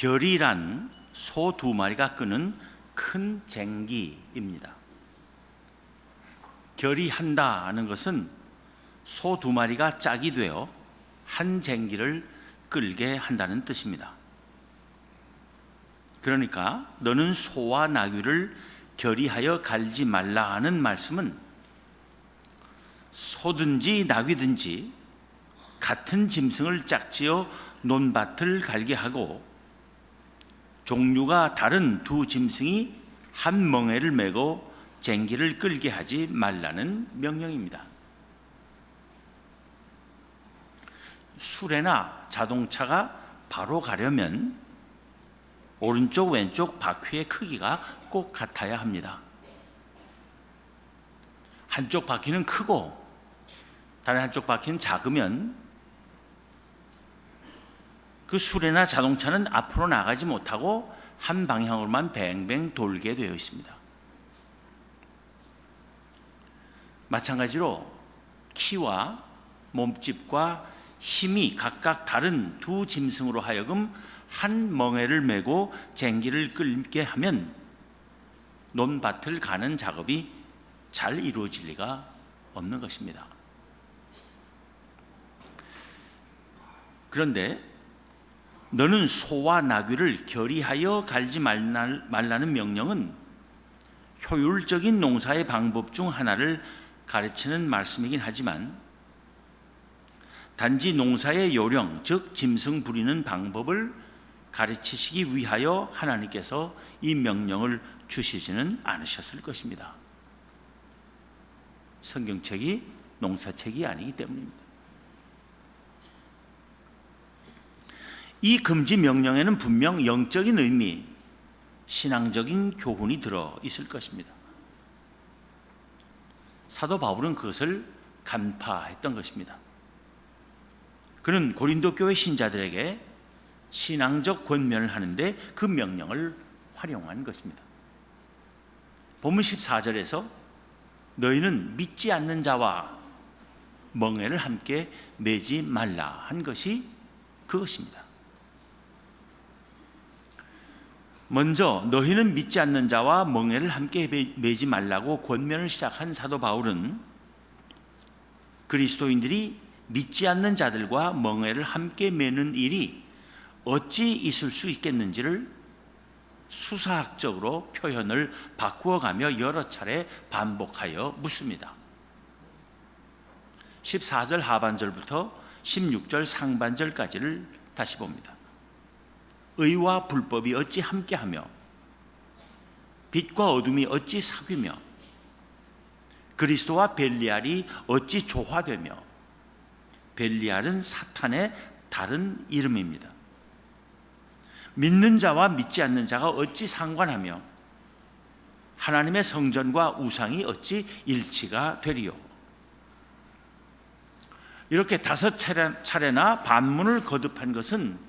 결이란 소 2마리가 끄는 큰 쟁기입니다. 결이한다는 것은 소 2마리가 짝이 되어 한 쟁기를 끌게 한다는 뜻입니다. 그러니까 너는 소와 나귀를 결이하여 갈지 말라 하는 말씀은 소든지 나귀든지 같은 짐승을 짝지어 논밭을 갈게 하고 종류가 다른 두 짐승이 한 멍에를 메고 쟁기를 끌게 하지 말라는 명령입니다. 수레나 자동차가 바로 가려면 오른쪽 왼쪽 바퀴의 크기가 꼭 같아야 합니다. 한쪽 바퀴는 크고 다른 한쪽 바퀴는 작으면 그 수레나 자동차는 앞으로 나가지 못하고 한 방향으로만 뱅뱅 돌게 되어 있습니다. 마찬가지로 키와 몸집과 힘이 각각 다른 두 짐승으로 하여금 한 멍에를 메고 쟁기를 끌게 하면 논밭을 가는 작업이 잘 이루어질 리가 없는 것입니다. 그런데 너는 소와 나귀를 결이하여 갈지 말라는 명령은 효율적인 농사의 방법 중 하나를 가르치는 말씀이긴 하지만 단지 농사의 요령, 즉 짐승 부리는 방법을 가르치시기 위하여 하나님께서 이 명령을 주시지는 않으셨을 것입니다. 성경책이 농사책이 아니기 때문입니다. 이 금지 명령에는 분명 영적인 의미, 신앙적인 교훈이 들어 있을 것입니다. 사도 바울은 그것을 간파했던 것입니다. 그는 고린도 교회 신자들에게 신앙적 권면을 하는데 그 명령을 활용한 것입니다. 본문 14절에서 너희는 믿지 않는 자와 멍에를 함께 매지 말라 한 것이 그것입니다. 먼저 너희는 믿지 않는 자와 멍에를 함께 매지 말라고 권면을 시작한 사도 바울은 그리스도인들이 믿지 않는 자들과 멍에를 함께 매는 일이 어찌 있을 수 있겠는지를 수사학적으로 표현을 바꾸어가며 여러 차례 반복하여 묻습니다. 14절 하반절부터 16절 상반절까지를 다시 봅니다. 의와 불법이 어찌 함께하며 빛과 어둠이 어찌 사귀며 그리스도와 벨리알이 어찌 조화되며 벨리알은 사탄의 다른 이름입니다. 믿는 자와 믿지 않는 자가 어찌 상관하며 하나님의 성전과 우상이 어찌 일치가 되리요. 이렇게 5차례나 반문을 거듭한 것은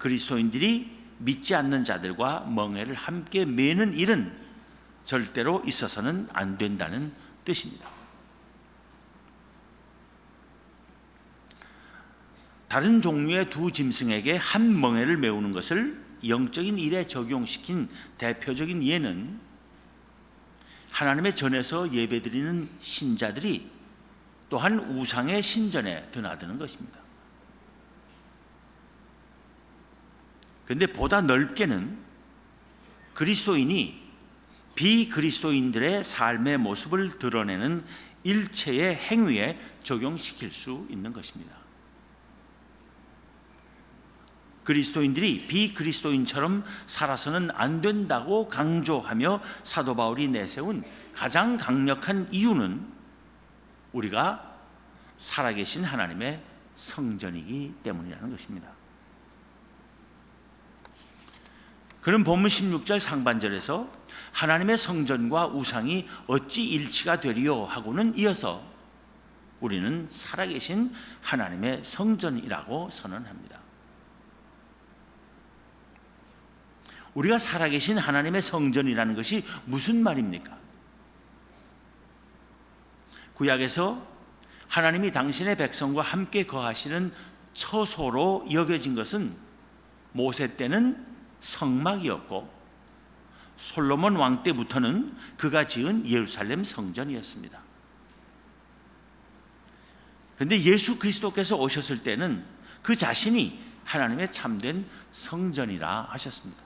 그리스도인들이 믿지 않는 자들과 멍에를 함께 매는 일은 절대로 있어서는 안 된다는 뜻입니다. 다른 종류의 두 짐승에게 한 멍에를 메우는 것을 영적인 일에 적용시킨 대표적인 예는 하나님의 전에서 예배드리는 신자들이 또한 우상의 신전에 드나드는 것입니다. 그런데 보다 넓게는 그리스도인이 비그리스도인들의 삶의 모습을 드러내는 일체의 행위에 적용시킬 수 있는 것입니다. 그리스도인들이 비그리스도인처럼 살아서는 안 된다고 강조하며 사도 바울이 내세운 가장 강력한 이유는 우리가 살아계신 하나님의 성전이기 때문이라는 것입니다. 그는 본문 16절 상반절에서 하나님의 성전과 우상이 어찌 일치가 되리요 하고는 이어서 우리는 살아계신 하나님의 성전이라고 선언합니다. 우리가 살아계신 하나님의 성전이라는 것이 무슨 말입니까? 구약에서 하나님이 당신의 백성과 함께 거하시는 처소로 여겨진 것은 모세 때는 성막이었고 솔로몬 왕 때부터는 그가 지은 예루살렘 성전이었습니다. 그런데 예수 그리스도께서 오셨을 때는 그 자신이 하나님의 참된 성전이라 하셨습니다.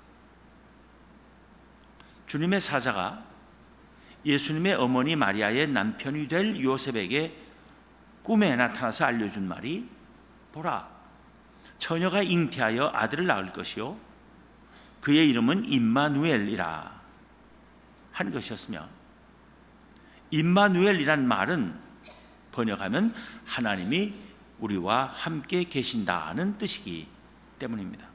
주님의 사자가 예수님의 어머니 마리아의 남편이 될 요셉에게 꿈에 나타나서 알려준 말이, 보라, 처녀가 잉태하여 아들을 낳을 것이요 그의 이름은 임마누엘이라 한 것이었으며, 임마누엘이란 말은 번역하면 하나님이 우리와 함께 계신다는 뜻이기 때문입니다.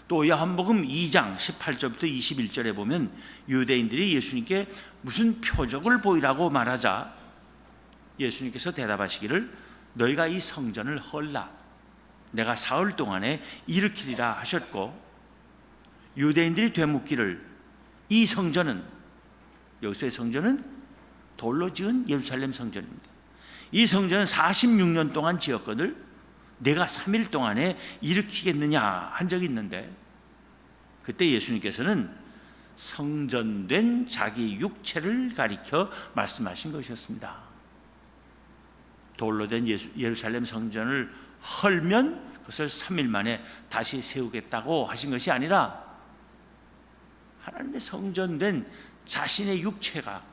또 요한복음 2장 18절부터 21절에 보면 유대인들이 예수님께 무슨 표적을 보이라고 말하자 예수님께서 대답하시기를, 너희가 이 성전을 헐라 내가 사흘 동안에 일으키리라 하셨고, 유대인들이 되묻기를, 이 성전은, 여기서의 성전은 돌로 지은 예루살렘 성전입니다. 이 성전은 46년 동안 지었거늘 내가 3일 동안에 일으키겠느냐 한 적이 있는데, 그때 예수님께서는 성전된 자기 육체를 가리켜 말씀하신 것이었습니다. 돌로 된 예루살렘 성전을 헐면 그것을 3일 만에 다시 세우겠다고 하신 것이 아니라, 하나님의 성전된 자신의 육체가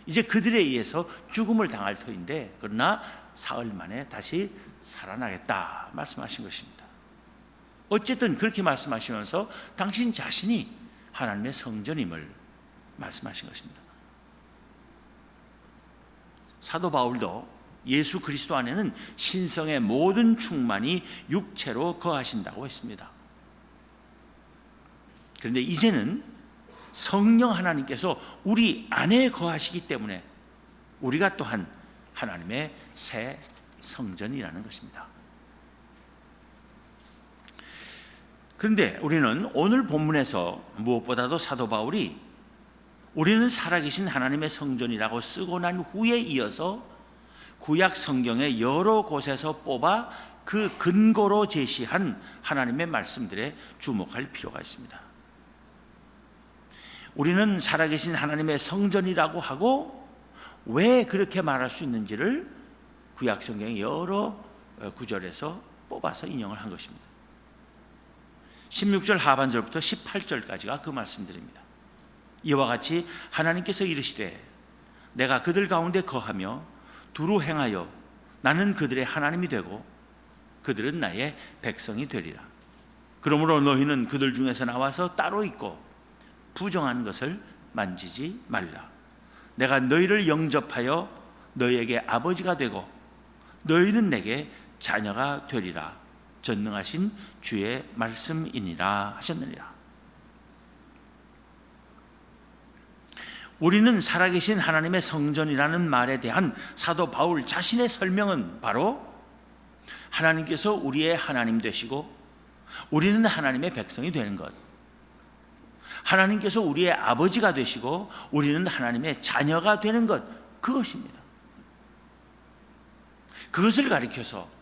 이제 그들에 의해서 죽음을 당할 터인데, 그러나 사흘 만에 다시 살아나겠다 말씀하신 것입니다. 어쨌든 그렇게 말씀하시면서 당신 자신이 하나님의 성전임을 말씀하신 것입니다. 사도 바울도 예수 그리스도 안에는 신성의 모든 충만이 육체로 거하신다고 했습니다. 그런데 이제는 성령 하나님께서 우리 안에 거하시기 때문에 우리가 또한 하나님의 새 성전이라는 것입니다. 그런데 우리는 오늘 본문에서 무엇보다도 사도 바울이 우리는 살아계신 하나님의 성전이라고 쓰고 난 후에 이어서 구약 성경의 여러 곳에서 뽑아 그 근거로 제시한 하나님의 말씀들에 주목할 필요가 있습니다. 우리는 살아계신 하나님의 성전이라고 하고 왜 그렇게 말할 수 있는지를 구약 성경의 여러 구절에서 뽑아서 인용을 한 것입니다. 16절 하반절부터 18절까지가 그 말씀들입니다. 이와 같이 하나님께서 이르시되 내가 그들 가운데 거하며 두루 행하여 나는 그들의 하나님이 되고 그들은 나의 백성이 되리라. 그러므로 너희는 그들 중에서 나와서 따로 있고 부정한 것을 만지지 말라. 내가 너희를 영접하여 너희에게 아버지가 되고 너희는 내게 자녀가 되리라. 전능하신 주의 말씀이니라 하셨느니라. 우리는 살아계신 하나님의 성전이라는 말에 대한 사도 바울 자신의 설명은 바로 하나님께서 우리의 하나님 되시고 우리는 하나님의 백성이 되는 것, 하나님께서 우리의 아버지가 되시고 우리는 하나님의 자녀가 되는 것, 그것입니다. 그것을 가리켜서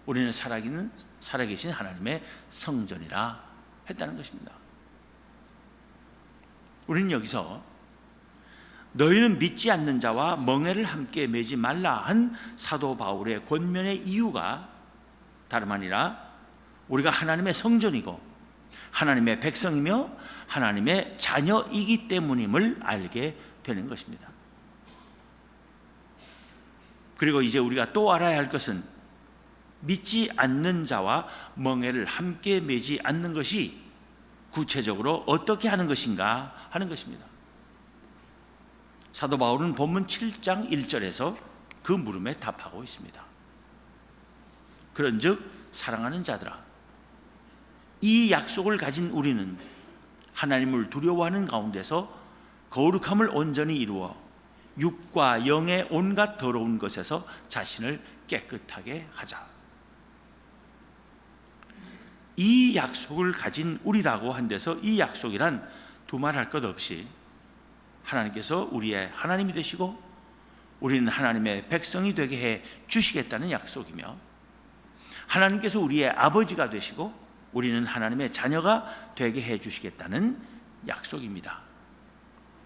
우리는 살아계신 하나님의 성전이라 했다는 것입니다. 우리는 여기서 너희는 믿지 않는 자와 멍에를 함께 매지 말라 한 사도 바울의 권면의 이유가 다름 아니라 우리가 하나님의 성전이고 하나님의 백성이며 하나님의 자녀이기 때문임을 알게 되는 것입니다. 그리고 이제 우리가 또 알아야 할 것은 믿지 않는 자와 멍에를 함께 매지 않는 것이 구체적으로 어떻게 하는 것인가 하는 것입니다. 사도 바울은 본문 7장 1절에서 그 물음에 답하고 있습니다. 그런즉 사랑하는 자들아, 이 약속을 가진 우리는 하나님을 두려워하는 가운데서 거룩함을 온전히 이루어 육과 영의 온갖 더러운 것에서 자신을 깨끗하게 하자. 이 약속을 가진 우리라고 한 데서 이 약속이란 두말할 것 없이 하나님께서 우리의 하나님이 되시고 우리는 하나님의 백성이 되게 해 주시겠다는 약속이며, 하나님께서 우리의 아버지가 되시고 우리는 하나님의 자녀가 되게 해 주시겠다는 약속입니다.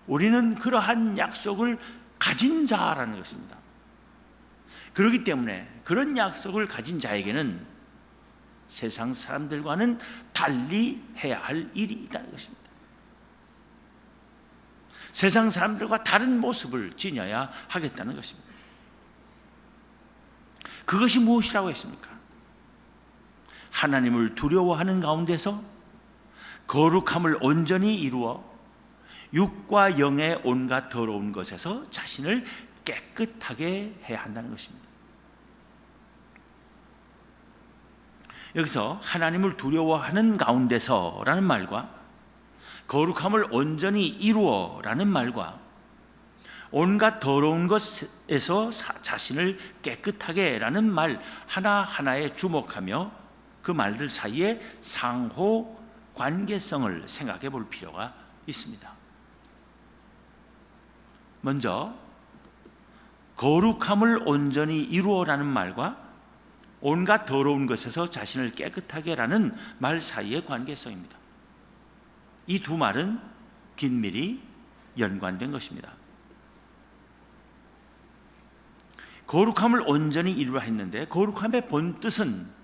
우리는 그러한 약속을 가진 자라는 것입니다. 그렇기 때문에 그런 약속을 가진 자에게는 세상 사람들과는 달리 해야 할 일이 있다는 것입니다. 세상 사람들과 다른 모습을 지녀야 하겠다는 것입니다. 그것이 무엇이라고 했습니까? 하나님을 두려워하는 가운데서 거룩함을 온전히 이루어 육과 영의 온갖 더러운 것에서 자신을 깨끗하게 해야 한다는 것입니다. 여기서 하나님을 두려워하는 가운데서라는 말과 거룩함을 온전히 이루어라는 말과 온갖 더러운 것에서 자신을 깨끗하게라는 말 하나하나에 주목하며 그 말들 사이에 상호 관계성을 생각해 볼 필요가 있습니다. 먼저 거룩함을 온전히 이루어라는 말과 온갖 더러운 것에서 자신을 깨끗하게라는 말 사이의 관계성입니다. 이 두 말은 긴밀히 연관된 것입니다. 거룩함을 온전히 이루라 했는데 거룩함의 본뜻은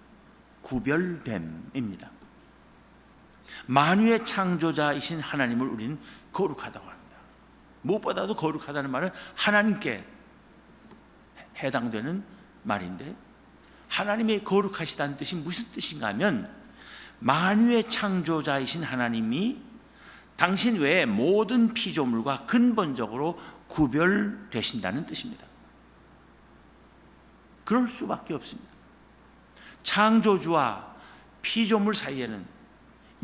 구별됨입니다. 만유의 창조자이신 하나님을 우리는 거룩하다고 합니다. 무엇보다도 거룩하다는 말은 하나님께 해당되는 말인데, 하나님의 거룩하시다는 뜻이 무슨 뜻인가 하면 만유의 창조자이신 하나님이 당신 외의 모든 피조물과 근본적으로 구별되신다는 뜻입니다. 그럴 수밖에 없습니다. 창조주와 피조물 사이에는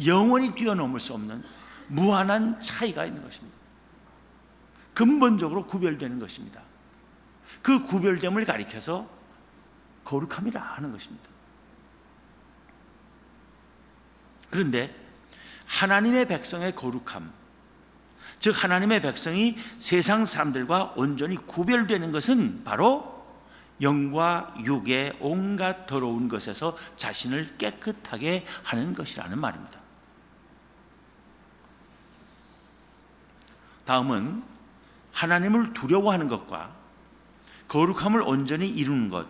영원히 뛰어넘을 수 없는 무한한 차이가 있는 것입니다. 근본적으로 구별되는 것입니다. 그 구별됨을 가리켜서 거룩함이라 하는 것입니다. 그런데 하나님의 백성의 거룩함, 즉 하나님의 백성이 세상 사람들과 온전히 구별되는 것은 바로 영과 육의 온갖 더러운 것에서 자신을 깨끗하게 하는 것이라는 말입니다. 다음은 하나님을 두려워하는 것과 거룩함을 온전히 이루는 것,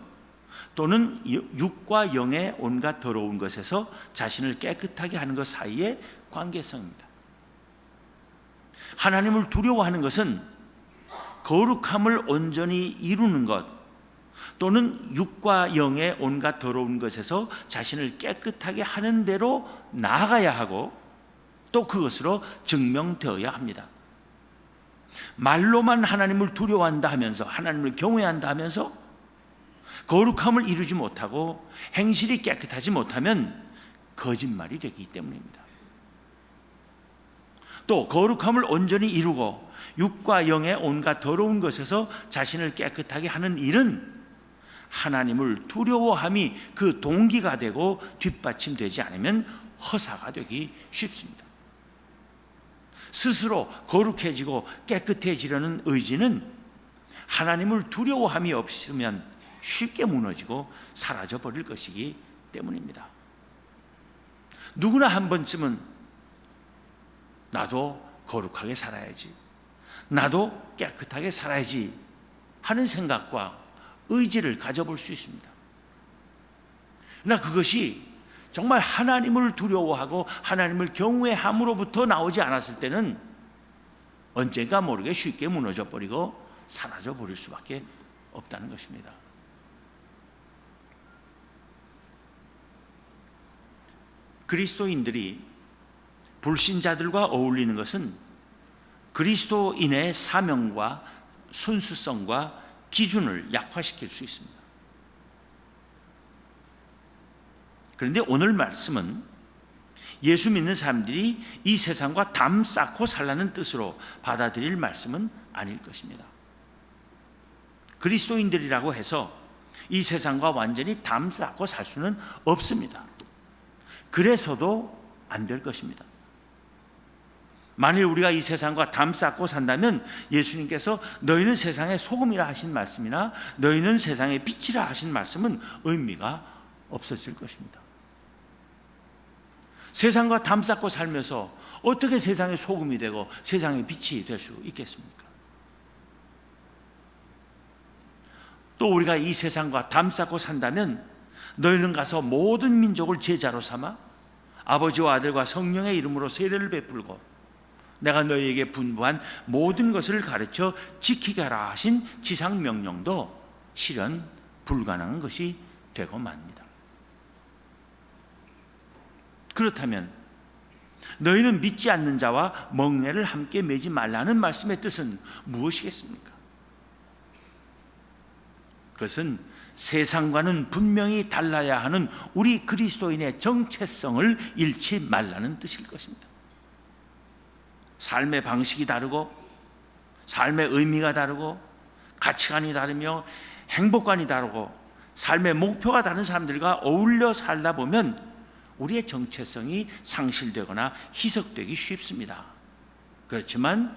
또는 육과 영의 온갖 더러운 것에서 자신을 깨끗하게 하는 것 사이의 관계성입니다. 하나님을 두려워하는 것은 거룩함을 온전히 이루는 것, 또는 육과 영의 온갖 더러운 것에서 자신을 깨끗하게 하는 대로 나아가야 하고, 또 그것으로 증명되어야 합니다. 말로만 하나님을 두려워한다 하면서, 하나님을 경외한다 하면서 거룩함을 이루지 못하고 행실이 깨끗하지 못하면 거짓말이 되기 때문입니다. 또 거룩함을 온전히 이루고 육과 영의 온갖 더러운 것에서 자신을 깨끗하게 하는 일은 하나님을 두려워함이 그 동기가 되고 뒷받침되지 않으면 허사가 되기 쉽습니다. 스스로 거룩해지고 깨끗해지려는 의지는 하나님을 두려워함이 없으면 쉽게 무너지고 사라져 버릴 것이기 때문입니다. 누구나 한 번쯤은 나도 거룩하게 살아야지, 나도 깨끗하게 살아야지 하는 생각과 의지를 가져볼 수 있습니다. 그러나 그것이 정말 하나님을 두려워하고 하나님을 경외함으로부터 나오지 않았을 때는 언젠가 모르게 쉽게 무너져 버리고 사라져 버릴 수밖에 없다는 것입니다. 그리스도인들이 불신자들과 어울리는 것은 그리스도인의 사명과 순수성과 기준을 약화시킬 수 있습니다. 그런데 오늘 말씀은 예수 믿는 사람들이 이 세상과 담 쌓고 살라는 뜻으로 받아들일 말씀은 아닐 것입니다. 그리스도인들이라고 해서 이 세상과 완전히 담 쌓고 살 수는 없습니다. 그래서도 안 될 것입니다. 만일 우리가 이 세상과 담 쌓고 산다면 예수님께서 너희는 세상의 소금이라 하신 말씀이나 너희는 세상의 빛이라 하신 말씀은 의미가 없어질 것입니다. 세상과 담쌓고 살면서 어떻게 세상의 소금이 되고 세상의 빛이 될 수 있겠습니까? 또 우리가 이 세상과 담쌓고 산다면 너희는 가서 모든 민족을 제자로 삼아 아버지와 아들과 성령의 이름으로 세례를 베풀고 내가 너희에게 분부한 모든 것을 가르쳐 지키게 하라 하신 지상 명령도 실현 불가능한 것이 되고 맙니다. 그렇다면 너희는 믿지 않는 자와 멍에를 함께 매지 말라는 말씀의 뜻은 무엇이겠습니까? 그것은 세상과는 분명히 달라야 하는 우리 그리스도인의 정체성을 잃지 말라는 뜻일 것입니다. 삶의 방식이 다르고 삶의 의미가 다르고 가치관이 다르며 행복관이 다르고 삶의 목표가 다른 사람들과 어울려 살다 보면 우리의 정체성이 상실되거나 희석되기 쉽습니다. 그렇지만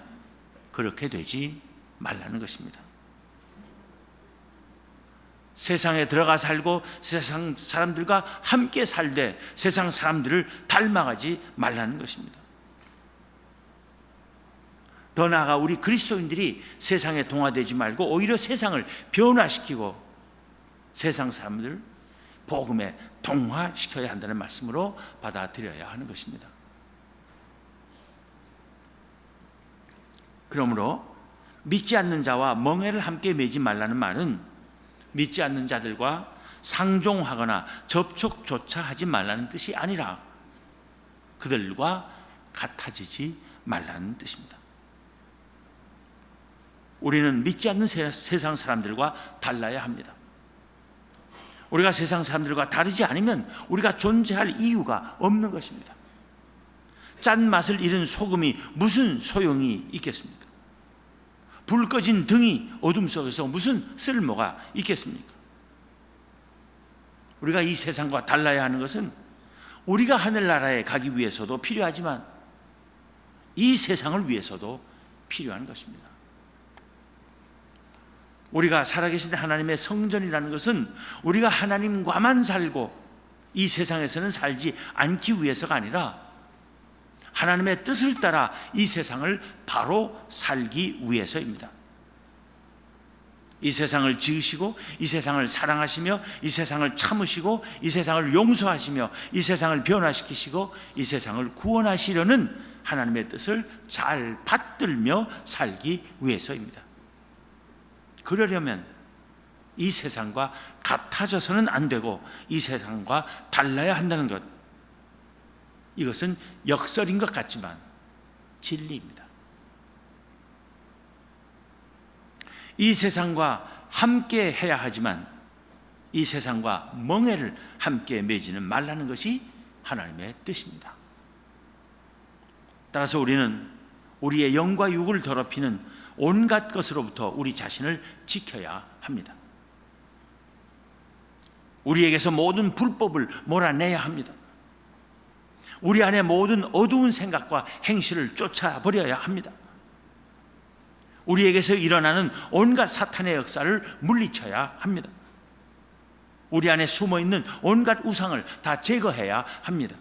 그렇게 되지 말라는 것입니다. 세상에 들어가 살고 세상 사람들과 함께 살되 세상 사람들을 닮아가지 말라는 것입니다. 더 나아가 우리 그리스도인들이 세상에 동화되지 말고 오히려 세상을 변화시키고 세상 사람들을 복음에 동화시켜야 한다는 말씀으로 받아들여야 하는 것입니다. 그러므로 믿지 않는 자와 멍에를 함께 매지 말라는 말은 믿지 않는 자들과 상종하거나 접촉조차 하지 말라는 뜻이 아니라 그들과 같아지지 말라는 뜻입니다. 우리는 믿지 않는 세상 사람들과 달라야 합니다. 우리가 세상 사람들과 다르지 않으면 우리가 존재할 이유가 없는 것입니다. 짠맛을 잃은 소금이 무슨 소용이 있겠습니까? 불 꺼진 등이 어둠 속에서 무슨 쓸모가 있겠습니까? 우리가 이 세상과 달라야 하는 것은 우리가 하늘나라에 가기 위해서도 필요하지만 이 세상을 위해서도 필요한 것입니다. 우리가 살아계신 하나님의 성전이라는 것은 우리가 하나님과만 살고 이 세상에서는 살지 않기 위해서가 아니라 하나님의 뜻을 따라 이 세상을 바로 살기 위해서입니다. 이 세상을 지으시고 이 세상을 사랑하시며 이 세상을 참으시고 이 세상을 용서하시며 이 세상을 변화시키시고 이 세상을 구원하시려는 하나님의 뜻을 잘 받들며 살기 위해서입니다. 그러려면 이 세상과 같아져서는 안 되고 이 세상과 달라야 한다는 것, 이것은 역설인 것 같지만 진리입니다. 이 세상과 함께 해야 하지만 이 세상과 멍에를 함께 맺지는 말라는 것이 하나님의 뜻입니다. 따라서 우리는 우리의 영과 육을 더럽히는 온갖 것으로부터 우리 자신을 지켜야 합니다. 우리에게서 모든 불법을 몰아내야 합니다. 우리 안에 모든 어두운 생각과 행실을 쫓아버려야 합니다. 우리에게서 일어나는 온갖 사탄의 역사를 물리쳐야 합니다. 우리 안에 숨어있는 온갖 우상을 다 제거해야 합니다.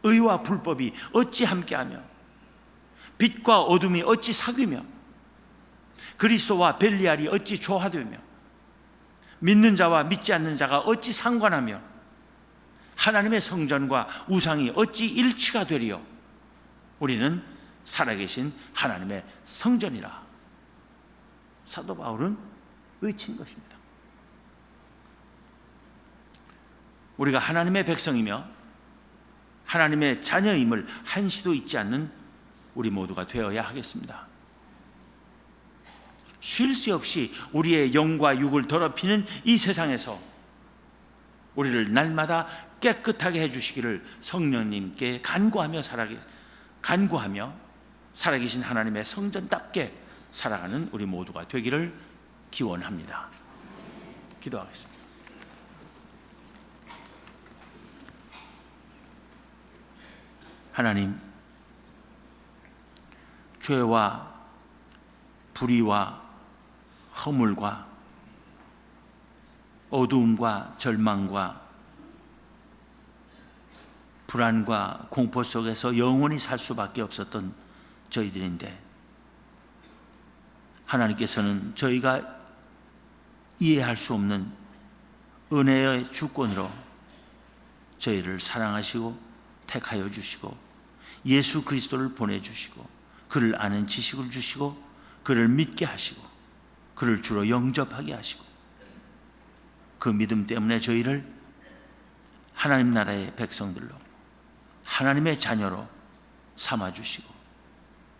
의와 불법이 어찌 함께하며 빛과 어둠이 어찌 사귀며 그리스도와 벨리알이 어찌 조화되며 믿는 자와 믿지 않는 자가 어찌 상관하며 하나님의 성전과 우상이 어찌 일치가 되리요. 우리는 살아계신 하나님의 성전이라 사도 바울은 외친 것입니다. 우리가 하나님의 백성이며 하나님의 자녀임을 한시도 잊지 않는 우리 모두가 되어야 하겠습니다. 쉴 새 없이 우리의 영과 육을 더럽히는 이 세상에서 우리를 날마다 깨끗하게 해주시기를 성령님께 간구하며 살아계신 하나님의 성전답게 살아가는 우리 모두가 되기를 기원합니다. 기도하겠습니다. 하나님, 죄와 불의와 허물과 어두움과 절망과 불안과 공포 속에서 영원히 살 수밖에 없었던 저희들인데, 하나님께서는 저희가 이해할 수 없는 은혜의 주권으로 저희를 사랑하시고 택하여 주시고 예수 그리스도를 보내주시고 그를 아는 지식을 주시고 그를 믿게 하시고 그를 주로 영접하게 하시고, 그 믿음 때문에 저희를 하나님 나라의 백성들로, 하나님의 자녀로 삼아주시고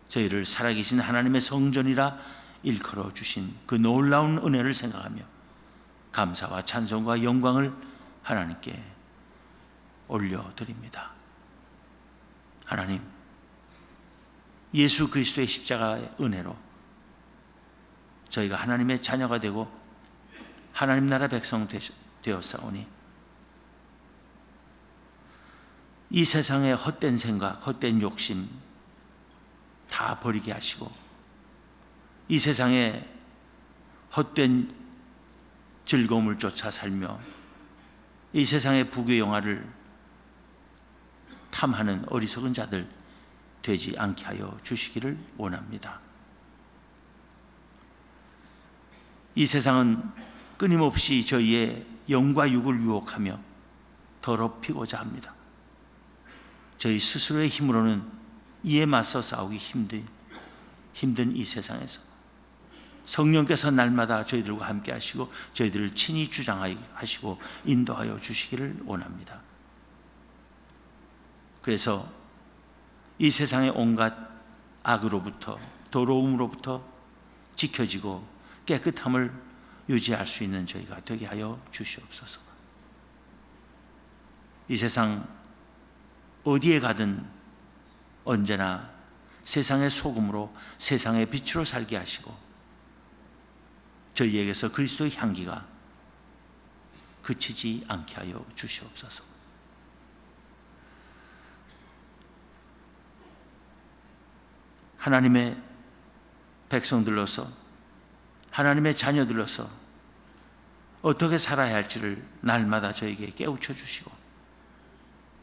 저희를 살아계신 하나님의 성전이라 일컬어 주신 그 놀라운 은혜를 생각하며 감사와 찬송과 영광을 하나님께 올려드립니다. 하나님, 예수 그리스도의 십자가의 은혜로 저희가 하나님의 자녀가 되고 하나님 나라 백성 되었사오니 이 세상의 헛된 생각, 헛된 욕심 다 버리게 하시고 이 세상의 헛된 즐거움을 쫓아 살며 이 세상의 부귀 영화를 탐하는 어리석은 자들 되지 않게 하여 주시기를 원합니다. 이 세상은 끊임없이 저희의 영과 육을 유혹하며 더럽히고자 합니다. 저희 스스로의 힘으로는 이에 맞서 싸우기 힘든 이 세상에서 성령께서 날마다 저희들과 함께 하시고 저희들을 친히 주장하시고 인도하여 주시기를 원합니다. 그래서 이 세상의 온갖 악으로부터, 더러움으로부터 지켜지고 깨끗함을 유지할 수 있는 저희가 되게 하여 주시옵소서. 이 세상 어디에 가든 언제나 세상의 소금으로 세상의 빛으로 살게 하시고 저희에게서 그리스도의 향기가 그치지 않게 하여 주시옵소서. 하나님의 백성들로서, 하나님의 자녀들로서 어떻게 살아야 할지를 날마다 저에게 깨우쳐 주시고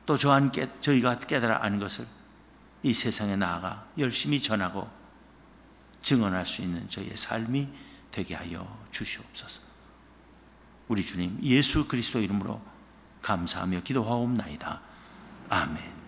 또 저희가 깨달아 아는 것을 이 세상에 나아가 열심히 전하고 증언할 수 있는 저희의 삶이 되게 하여 주시옵소서. 우리 주님 예수 그리스도 이름으로 감사하며 기도하옵나이다. 아멘.